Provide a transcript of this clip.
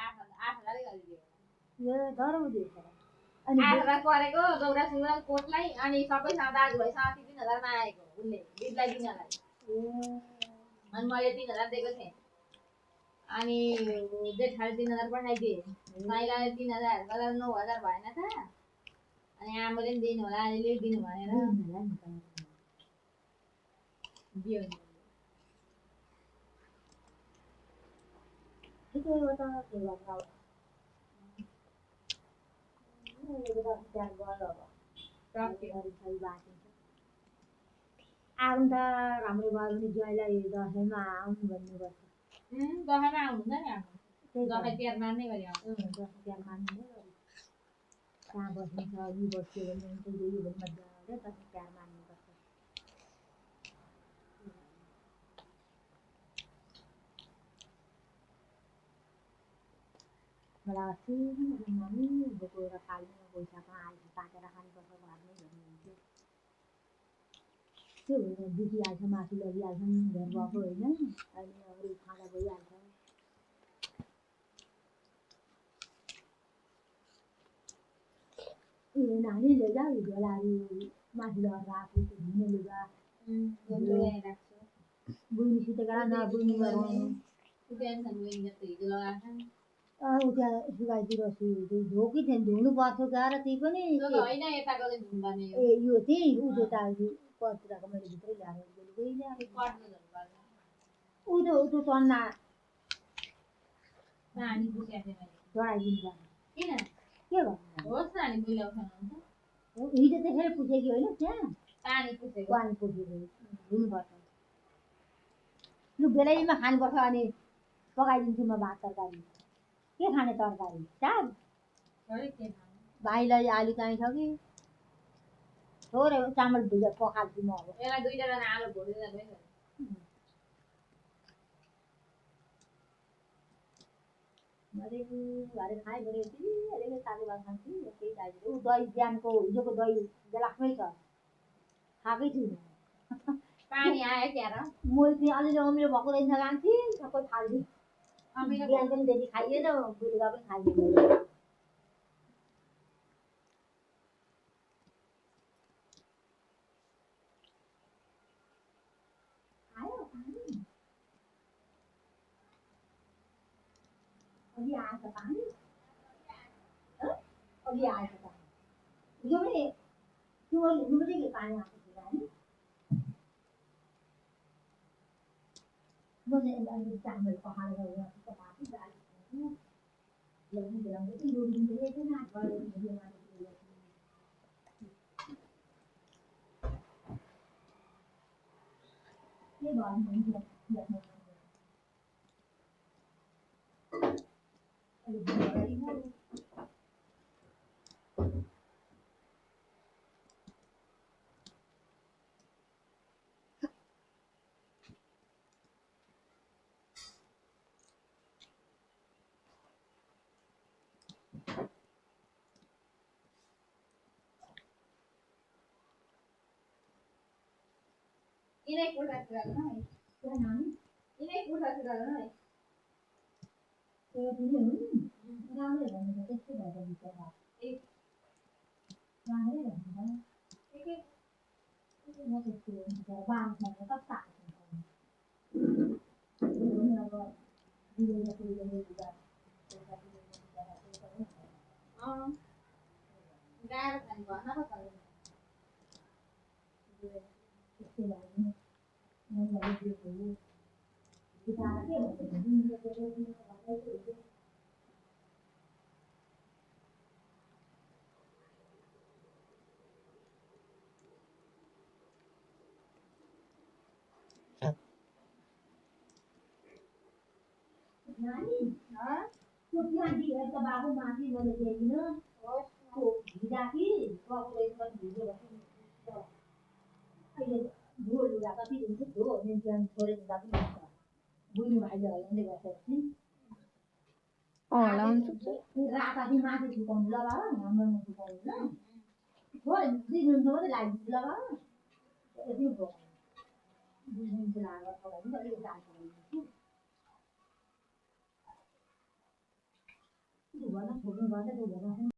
8,000 गरिदियो यो डराउ दिएछ अनि 8,000 परेको गौरा सुरा कोटलाई अनि सबैसँग दाजुभाइ साथी 3,000 मा आएको उनले बिदलाई दिनलाई अनि मैले 3,000 दिएको थिएँ अनि जेठाले 3,000 पठाइदिए साइलाले 3,000 गर्दा 9,000 भएन त अनि आमाले पनि दिनु होला अलिअलि दिनु भनेर दियो नि ठिकै हो त के गर्नु आउनु त राम्रो भयो भने ज्वाइँलाई दसैँमा आउनु भन्नुपर्छ दसैँमा आउनुहुन्छ नि हाम्रो दसैँ तिहार मान्ने गरी आउँछ दसैँ तिहार मान्ने गरी कहाँ बस्नुहुन्छ यी बस्यो भने हुन्छ यो भने मजाले दसैँ तिहार मान्नुपर्छ मलाई अस्ति मम्मी गएर काट्नु पैसा कहाँ आएको काटेर खानुपर्छ घरमै भन्नुहुन्थ्यो त्यो होइन बितिहाल्छ मासु लगिहाल्छ नि घर गएको होइन अहिले अरू खाँदा भइहाल्छ नानीले क्या झोलाहरू मासु लगेर आएको धुने लुगा बुढी सुतेको न बुढी गराउनु उता सुगाइतिर धोकी थियो धुनु पर्छ गएर त्यही पनि ए यो त्यही उता पत्रको मैले भित्रै ल्याएर उतो टन्ना चढाइदिनु पर्ने के गर्नु हिजो त्यसरी पुछेकी होइन त्यहाँ पानी पुछेको धुनुपर्छ लु बेलैमा खानुपर्छ अनि पकाइदिन्छु म भात तरकारी के खाने तरकारी साग भाइलाई आलु चाहिन्छ कि थोरै चामल भिजा पकाल्छु म अब यसलाई 2 जना आलु भोलिदिँदा भयो मैले घरे खाएँ भने अलिकति तातो भात खान्छु केही चाहिँदैन ऊ दही बिहानको हिजोको दही गिलासमै छ खाएकै छुइनँ पानी आयो क्या र मैले चाहिँ अलिअलि अमिलो भएको रहेछ लान्छु सबै फाल्छु बिहान पनि त्यति खाइएन बेलुका पनि खाइएन अघि आएछ पानी अघि आएछ पानी हिजो पनि त्यो हिजो पनि पानी आएको थियो नि मैले अलिकति चामल पकाएर पकाएको दाल के भन्नु इनै कुर्ता सुरुवाल है क्या नाम इनै कुर्ता सुरुवाल है त्यो पनि हुन् राम्रै भन्नु त्यस्तै भएर बिचरा राम्रै भन्नु म त्यस्तो बिचरा बाँध्छ कता अब दिँदैन कोहीले लुगा गाह्रो छ नि भन्न पो पर्दैन त्यस्तै लाग्यो मैले दिएको बिचरा के भन्छ नानी त्यो प्लान्टी हेर त बाबु माथि मैले दिएन भिजा कि कपडा पनि भिज्यो अहिले धुलो लुगा कति हुन्छ धुलो बिहान थोरै लुगा पनि हुन्छ बुझ्नु भाइले हल्लाउँदै बसेपछि राताति माथि सुकाउनु ल बाबा हाम्रो नसुकाउनु ल थोरै 2 मिनट मात्रै लाग्छ ल बाबा यति भयो 2 मिनट लागेर पकाइदिनु अलिकति दाल पकाइदिन्छु भन्न छोड्नु भन्छ त्यो भन्न